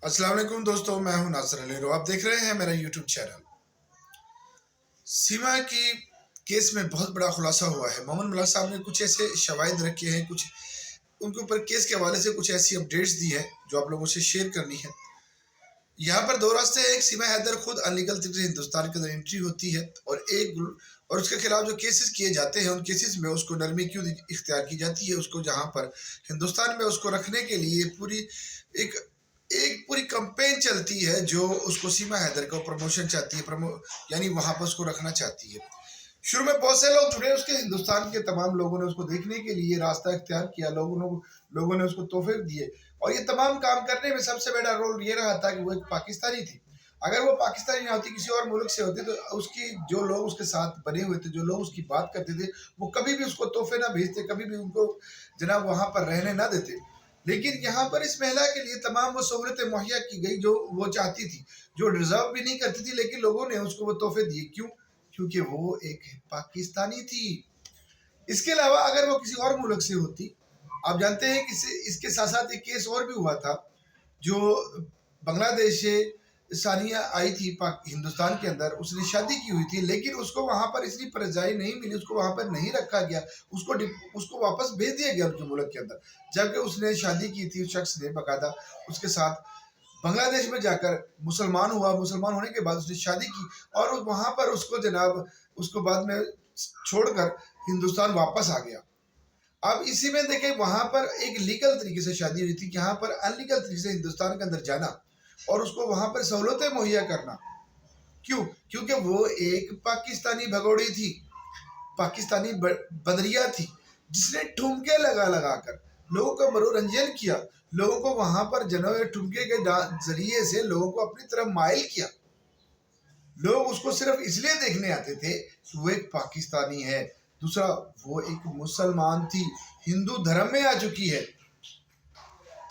अस्सलाम वालेकुम दोस्तों, मैं हूं नासिर अली रो। आप देख रहे हैं मेरा यूट्यूब चैनल। सीमा की केस में बहुत बड़ा खुलासा हुआ है। मोहम्मद मल्लाक साहब ने कुछ ऐसे शवाहिद रखे हैं, कुछ उनके ऊपर केस के हवाले से कुछ ऐसी अपडेट्स दी है जो आप लोगों से शेयर करनी है। यहाँ पर दो रास्ते हैं। एक, सीमा हैदर खुद अनलीगल तरीके से हिंदुस्तान के अंदर एंट्री होती है, और उसके खिलाफ जो केसेस किए जाते हैं उन केसेस में उसको नरमी क्यों इख्तियार की जाती है। उसको जहाँ पर हिंदुस्तान में उसको रखने के लिए एक एक पूरी कंपेन चलती है जो उसको सीमा हैदर को प्रमोशन चाहती है, यानी वहां पर उसको रखना चाहती है। शुरू में बहुत से लोग जुड़े, उसके हिंदुस्तान के तमाम लोगों ने उसको देखने के लिए रास्ता इख्तियार किया, लोगों ने उसको तोहफे दिए, और ये तमाम काम करने में सबसे बड़ा रोल ये रहा था कि वो एक पाकिस्तानी थी। अगर वो पाकिस्तानी ना होती, किसी और मुल्क से होती, तो उसकी जो लोग उसके साथ बने हुए थे, जो लोग उसकी बात करते थे, वो कभी भी उसको तोहफे ना भेजते, कभी भी उनको जनाब वहां पर रहने ना देते। लेकिन यहाँ पर इस महिला के लिए तमाम वो सहूलतें मुहैया की गई जो वो चाहती थी, जो डिजर्व भी नहीं करती थी, लेकिन लोगों ने उसको वो तोहफे दिए। क्यों? क्योंकि वो एक पाकिस्तानी थी। इसके अलावा अगर वो किसी और मुल्क से होती, आप जानते हैं कि इसके साथ साथ एक केस और भी हुआ था, जो बांग्लादेश से सानिया आई थी हिंदुस्तान के अंदर। उसने शादी की हुई थी, लेकिन उसको वहां पर इतनी परजाई नहीं मिली, उसको वहां पर नहीं रखा गया, उसको वापस भेज दिया गया उनके मुल्क के अंदर। जबकि उसने शादी की थी, उस शख्स ने बाकायदा उसके साथ बांग्लादेश में जाकर मुसलमान हुआ। मुसलमान होने के बाद उसने शादी की, और वहां पर उसको जनाब उसको बाद में छोड़कर हिंदुस्तान वापस आ गया। अब इसी में देखें, वहां पर एक लीगल तरीके से शादी हुई थी, यहाँ पर अनलीगल तरीके से हिंदुस्तान के अंदर जाना और उसको वहां पर सहूलतें मुहैया करना। क्यों? क्योंकि वो एक पाकिस्तानी भगोड़ी थी, पाकिस्तानी बदरिया थी, जिसने ठुमके लगा लगा कर लोगों का मनोरंजन किया, लोगों को वहां पर जनों ठुमके के जरिए से लोगों को अपनी तरफ माइल किया। लोग उसको सिर्फ इसलिए देखने आते थे कि वो एक पाकिस्तानी है। दूसरा, वो एक मुसलमान थी, हिंदू धर्म में आ चुकी है।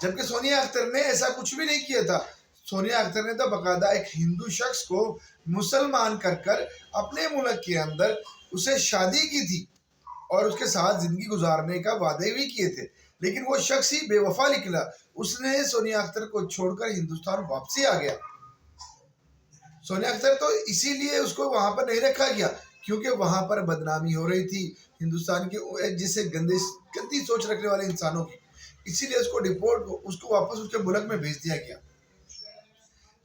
जबकि सोनिया अख्तर ने ऐसा कुछ भी नहीं किया था। सोनिया अख्तर ने तो बाकायदा एक हिंदू शख्स को मुसलमान कर कर अपने मुल्क के अंदर उसे शादी की थी और उसके साथ जिंदगी गुजारने का वादे भी किए थे। लेकिन वो शख्स ही बेवफा निकला। उसने सोनिया अख्तर को छोड़कर हिंदुस्तान वापसी आ गया। सोनिया अख्तर तो इसीलिए उसको वहां पर नहीं रखा गया क्योंकि वहां पर बदनामी हो रही थी हिंदुस्तान के जिससे गंदी सोच रखने वाले इंसानों की। इसीलिए उसको वापस उसके मुल्क में भेज दिया गया।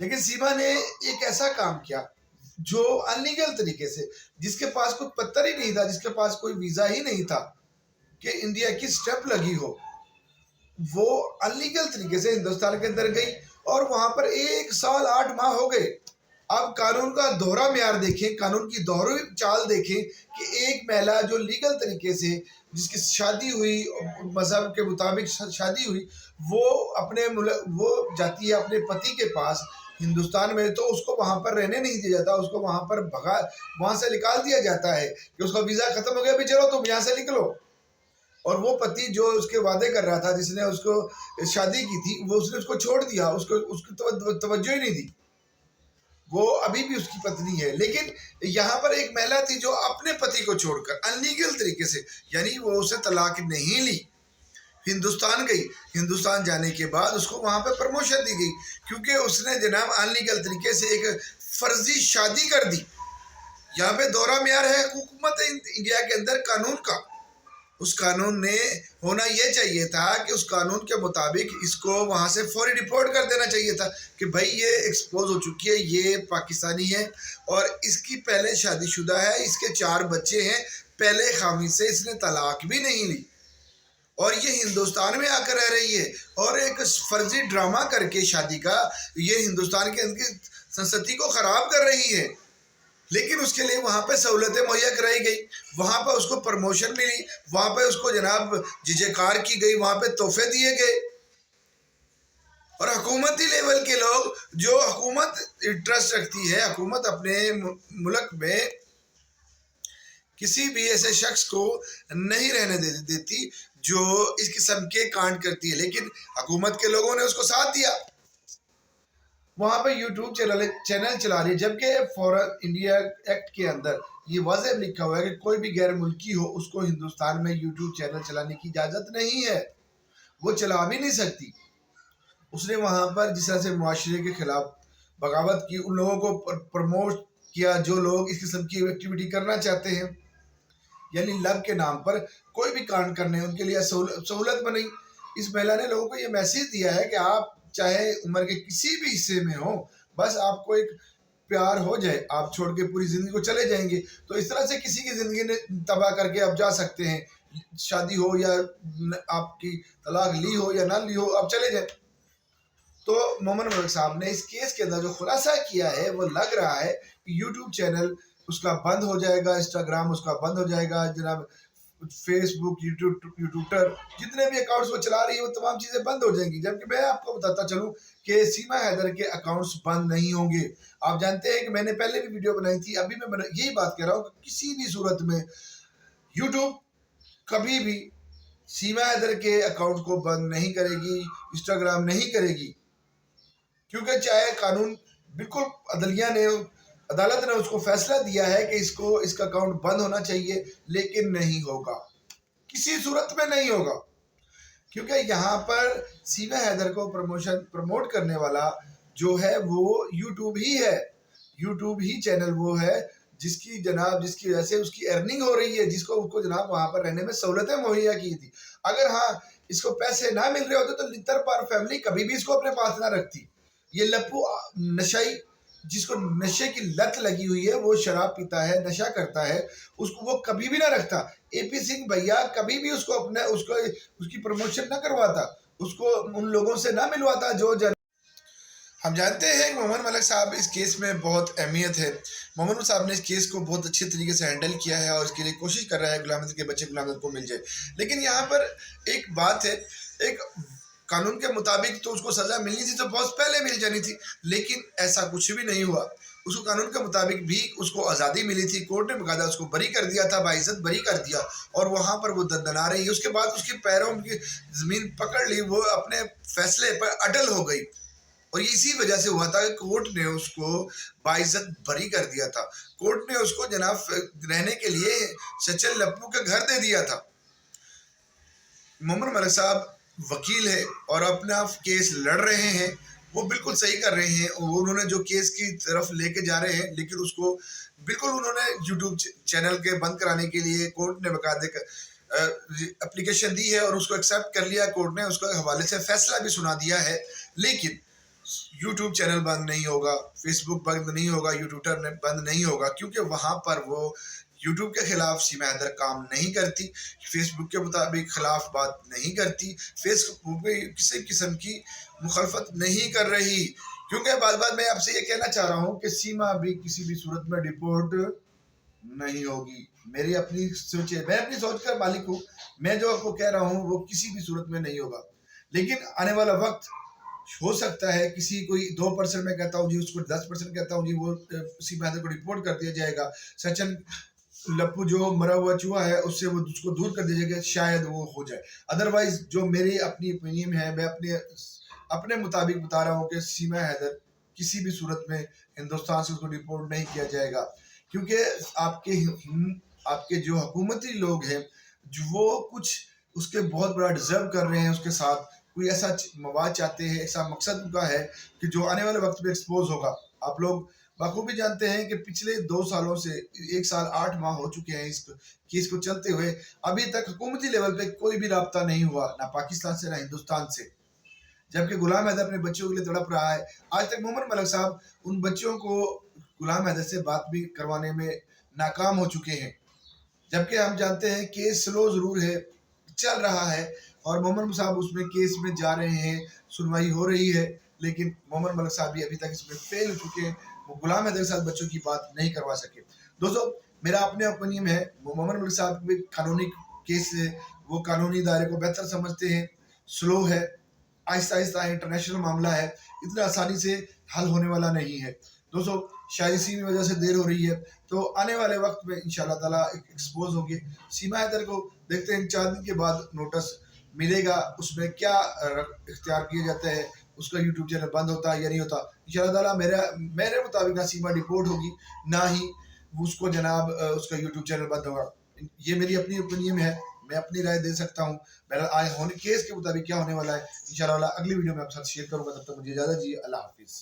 लेकिन सीमा ने एक ऐसा काम किया जो अनलीगल तरीके से, जिसके पास कोई पत्तर ही नहीं था, जिसके पास कोई वीजा ही नहीं था कि इंडिया की स्टेप लगी हो, वो अनलीगल तरीके से हिंदुस्तान के अंदर गई और वहां पर 1 साल 8 माह हो गए। अब कानून का दोहरा म्यार देखें, कानून की दोहरी चाल देखें कि एक महिला जो लीगल तरीके से जिसकी शादी हुई, मजहब के मुताबिक शादी हुई, वो जाती है अपने पति के पास हिंदुस्तान में, तो उसको वहां पर रहने नहीं दिया जाता, उसको वहां से निकाल दिया जाता है कि उसका वीजा खत्म हो गया, भी चलो तुम यहाँ से निकलो। और वो पति जो उसके वादे कर रहा था, जिसने उसको शादी की थी, वो उसने उसको छोड़ दिया, उसकी तवज्जो ही नहीं दी। वो अभी भी उसकी पत्नी है। लेकिन यहाँ पर एक महिला थी जो अपने पति को छोड़कर अनलीगल तरीके से, यानी वो उसे तलाक नहीं ली, हिंदुस्तान गई। हिंदुस्तान जाने के बाद उसको वहां पर प्रमोशन दी गई क्योंकि उसने जनाब अनलीगल तरीके से एक फर्जी शादी कर दी। यहाँ पे दोहरा म्यार है हुकूमत इंडिया के अंदर कानून का। उस कानून ने होना यह चाहिए था कि उस कानून के मुताबिक इसको वहां से फौरी रिपोर्ट कर देना चाहिए था कि भाई ये एक्सपोज हो चुकी है, ये पाकिस्तानी है और इसकी पहले शादीशुदा है, इसके 4 बच्चे हैं, पहले खामी से इसने तलाक भी नहीं ली और ये हिंदुस्तान में आकर रह रही है और एक फर्जी ड्रामा करके शादी का ये हिंदुस्तान के अंदर संस्कृति को खराब कर रही है। लेकिन उसके लिए वहां पे सहूलतें मुहैया कराई गई, वहां पे उसको प्रमोशन मिली, वहां पे उसको जनाब जिजेकार की गई, वहां पे तोहफे दिए गए। और हुकूमती लेवल के लोग, जो हुकूमत इंटरेस्ट रखती है, हुकूमत अपने मुल्क में किसी भी ऐसे शख्स को नहीं रहने देती जो इस किस्म के कांड करती है, लेकिन हुकूमत के लोगों ने उसको साथ दिया। वहां पे यूट्यूब चैनल चला रही है, जबकि फॉरेन इंडिया एक्ट के अंदर ये वाज़ेह लिखा हुआ है कि कोई भी गैर मुल्की हो उसको हिंदुस्तान में यूट्यूब चैनल चलाने की इजाज़त नहीं है, वो चला भी नहीं सकती। उसने वहाँ पर जिस तरह से मुआशरे के खिलाफ बगावत की, उन लोगों को प्रमोट किया जो लोग इस किस्म की एक्टिविटी करना चाहते हैं, यानी लव के नाम पर कोई भी कांड करने, उनके लिए सहूलत बनाई। इस महिला ने लोगों को ये मैसेज दिया है कि आप चाहे उम्र के किसी भी हिस्से में हो, बस आपको एक प्यार हो जाए, आप छोड़ के पूरी जिंदगी को चले जाएंगे। तो इस तरह से किसी की जिंदगी ने तबाह करके आप जा सकते हैं, शादी हो या आपकी तलाक ली हो या ना ली हो, आप चले जाए। तो मोहम्मद मलिक साहब ने इस केस के अंदर जो खुलासा किया है, वो लग रहा है कि यूट्यूब चैनल उसका बंद हो जाएगा, इंस्टाग्राम उसका बंद हो जाएगा, जनाब फेसबुक, यूट्यूटर जितने भी अकाउंट्स वो चला रही है वो तमाम चीज़ें बंद हो जाएंगी। जबकि मैं आपको बताता चलूं कि सीमा हैदर के अकाउंट्स बंद नहीं होंगे। आप जानते हैं कि मैंने पहले भी वीडियो बनाई थी, अभी मैं यही बात कह रहा हूँ कि किसी भी सूरत में यूट्यूब कभी भी सीमा हैदर के अकाउंट को बंद नहीं करेगी, इंस्टाग्राम नहीं करेगी, क्योंकि चाहे कानून बिल्कुल अदालत ने उसको फैसला दिया है कि इसका अकाउंट बंद होना चाहिए, लेकिन नहीं होगा, किसी सूरत में नहीं होगा। क्योंकि यहाँ पर सीमा हैदर को प्रमोट करने वाला जो है वो यूट्यूब ही है, यूट्यूब ही चैनल वो है जिसकी वजह से उसकी अर्निंग हो रही है, जिसको उसको जनाब वहां पर रहने में सहूलतें मुहैया की थी। अगर हाँ इसको पैसे ना मिल रहे होते तो लितर पार फैमिली कभी भी इसको अपने पास ना रखती। ये लप्पू नशाई, जिसको नशे की लत लगी हुई है, वो शराब पीता है, नशा करता है, उसको वो कभी भी ना रखता। एपी सिंह भैया कभी भी उसकी प्रमोशन ना करवाता, उसको उन लोगों से ना मिलवाता जो हम जानते हैं कि मोहम्मद मलिक साहब इस केस में बहुत अहमियत है। मोहम्मद साहब ने इस केस को बहुत अच्छे तरीके से हैंडल किया है और इसके लिए कोशिश कर रहा है गुलाम नबी के बच्चे गुलाम नबी को मिल जाए। लेकिन यहाँ पर एक बात है, एक कानून के मुताबिक तो उसको सजा मिलनी थी तो बहुत पहले मिल जानी थी, लेकिन ऐसा कुछ भी नहीं हुआ। उसको कानून के मुताबिक भी उसको आज़ादी मिली थी, कोर्ट ने बकायदा उसको बरी कर दिया था, बाइज्जत बरी कर दिया, और वहाँ पर वो दंदना रही है। उसके बाद उसके पैरों की ज़मीन पकड़ ली, वो अपने फैसले पर अटल हो गई, और इसी वजह से हुआ था कि कोर्ट ने उसको बाइज्जत बरी कर दिया था। कोर्ट ने उसको जनाब रहने के लिए सचिन लप्पू के घर दे दिया था। मोहम्मद मलिक साहब वकील है और अपना केस लड़ रहे हैं, वो बिल्कुल सही कर रहे हैं, और उन्होंने जो केस की तरफ लेके जा रहे हैं, लेकिन उसको बिल्कुल उन्होंने यूट्यूब चैनल के बंद कराने के लिए कोर्ट ने बकायदे एप्लीकेशन दी है और उसको एक्सेप्ट कर लिया कोर्ट ने, उसके हवाले से फैसला भी सुना दिया है। लेकिन यूट्यूब चैनल बंद नहीं होगा, फेसबुक बंद नहीं होगा, यूट्यूटर ने बंद नहीं होगा, क्योंकि वहाँ पर वो यूट्यूब के खिलाफ सीमा हैदर काम नहीं करती, फेसबुक के मुताबिक खिलाफ बात नहीं करती, फेसबुक पे किसी किस्म की मुखालफत नहीं कर रही। क्योंकि बात बात मैं आपसे ये कहना चाह रहा हूँ कि सीमा भी किसी भी सूरत में डिपोर्ट नहीं होगी। मेरी अपनी सोच है, मैं अपनी सोच का मालिक हूँ, मैं जो आपको कह रहा हूँ वो किसी भी सूरत में नहीं होगा। लेकिन आने वाला वक्त हो सकता है किसी कोई 2% में कहता हूँ जी, उसको 10% कहता हूँ जी, वो सीमा हैदर को रिपोर्ट कर दिया जाएगा, सचिन लप्पू जो मरा हुआ चूहा है उससे वो उसको दूर कर दिया जाएगा, शायद वो हो जाए। अदरवाइज जो मेरी अपनी ओपिनियन है, मैं अपने मुताबिक बता रहा हूँ कि सीमा हैदर किसी भी सूरत में हिंदुस्तान से उसको रिपोर्ट नहीं किया जाएगा, क्योंकि आपके जो हुकूमती लोग हैं जो वो कुछ उसके बहुत बड़ा डिजर्व कर रहे हैं, उसके साथ कोई ऐसा मवाद चाहते हैं, ऐसा मकसद उनका है कि जो आने वाले वक्त में एक्सपोज होगा। आप लोग बखूबी जानते हैं कि पिछले 2 सालों से 1 साल 8 माह हो चुके हैं इस केस को चलते हुए, अभी तक हुकूमती लेवल पे कोई भी राब्ता नहीं हुआ, ना पाकिस्तान से ना हिंदुस्तान से, जबकि गुलाम हैदर अपने बच्चों के लिए तड़प रहा है। आज तक मोहम्मद मलिक साहब उन बच्चों को गुलाम हैदर से बात भी करवाने में नाकाम हो चुके हैं, जबकि हम जानते हैं केस स्लो जरूर है, चल रहा है, और मोहम्मद साहब उसमें केस में जा रहे हैं, सुनवाई हो रही है, लेकिन मोहम्मद मलिक साहब भी अभी तक इसमें फेल हो चुके हैं, वो गुलाम हैदर के साथ बच्चों की बात नहीं करवा सके। दोस्तों मेरा अपने ओपिनियन है, मोहम्मद मलिक साहब भी कानूनी केस है, वो कानूनी दायरे को बेहतर समझते हैं, स्लो है, आहिस्ता आहिस्ता इंटरनेशनल मामला है, इतना आसानी से हल होने वाला नहीं है। दोस्तों शायद इसी की वजह से देर हो रही है, तो आने वाले वक्त में इंशाल्लाह ताला एक्सपोज होंगे। सीमा हैदर को देखते हैं 4 दिन के बाद नोटिस मिलेगा, उसमें क्या इख्तियार किया जाता है, उसका यूट्यूब चैनल बंद होता है या नहीं होता। इंशाल्लाह ताला मेरे मुताबिक ना सीमा डिपोर्ट होगी, ना ही उसको जनाब उसका यूट्यूब चैनल बंद होगा। ये मेरी अपनी ओपिनियन है, मैं अपनी राय दे सकता हूँ। बहरहाल आए होने केस के मुताबिक क्या होने वाला है इंशाल्लाह अगली वीडियो में आपके साथ शेयर करूंगा। तब तक मुझे इजाजत दीजिए। अल्लाह हाफिज़।